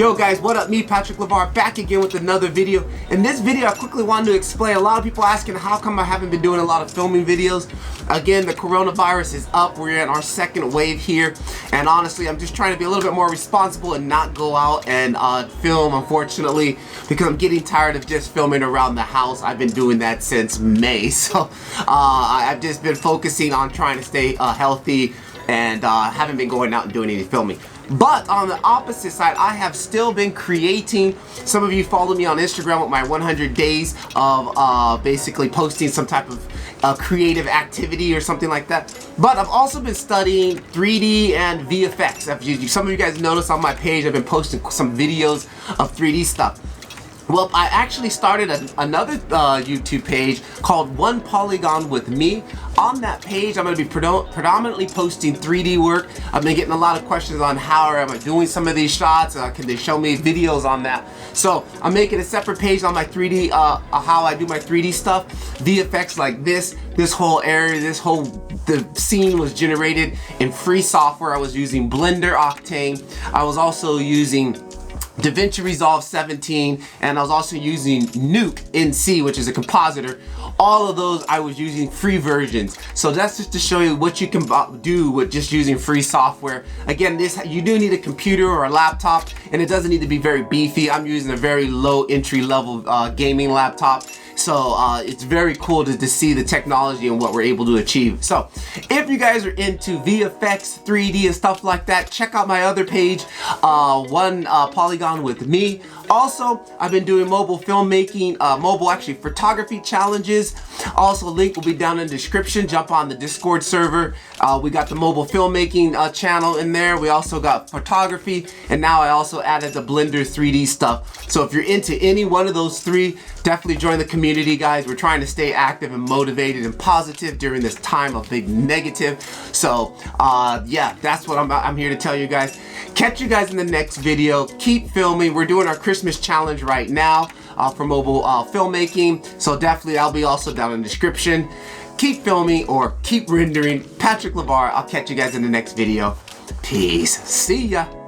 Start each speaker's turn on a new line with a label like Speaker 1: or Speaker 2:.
Speaker 1: Yo guys, what up? Me, Patrick Levar, back again with another video. In this video, I quickly wanted to explain, a lot of people asking how come I haven't been doing a lot of filming videos. Again, the coronavirus is up. We're in our second wave here. And honestly, I'm just trying to be a little bit more responsible and not go out and film, unfortunately, because I'm getting tired of just filming around the house. I've been doing that since May. So I've just been focusing on trying to stay healthy and haven't been going out and doing any filming. But on the opposite side, I have still been creating. Some of you follow me on Instagram with my 100 days of basically posting some type of creative activity or something like that. But I've also been studying 3D and VFX. Some of you guys notice on my page, I've been posting some videos of 3D stuff. Well, I actually started another YouTube page called One Polygon with Me. On that page, I'm going to be predominantly posting 3D work. I've been getting a lot of questions on how am I doing some of these shots. Can they show me videos on that? So I'm making a separate page on my 3D, how I do my 3D stuff. VFX like this whole area, the scene was generated in free software. I was using Blender, Octane. I was also using DaVinci Resolve 17, and I was also using Nuke NC, which is a compositor. All of those I was using free versions. So that's just to show you what you can do with just using free software. Again, you do need a computer or a laptop, and it doesn't need to be very beefy. I'm using a very low entry level gaming laptop. So it's very cool to see the technology and what we're able to achieve. So if you guys are into VFX, 3D and stuff like that, check out my other page, One Polygon with Me. Also, I've been doing mobile filmmaking, photography challenges. Also, link will be down in the description. Jump on the Discord server. We got the mobile filmmaking channel in there. We also got photography, and now I also added the Blender 3D stuff. So if you're into any one of those three, definitely join the community, guys. We're trying to stay active and motivated and positive during this time of big negative. So yeah, that's what I'm here to tell you guys. Catch you guys in the next video. Keep filming. We're doing our Christmas challenge right now for mobile filmmaking. So definitely, I'll be also down in the description. Keep filming or keep rendering. Patrick Levar. I'll catch you guys in the next video. Peace. See ya.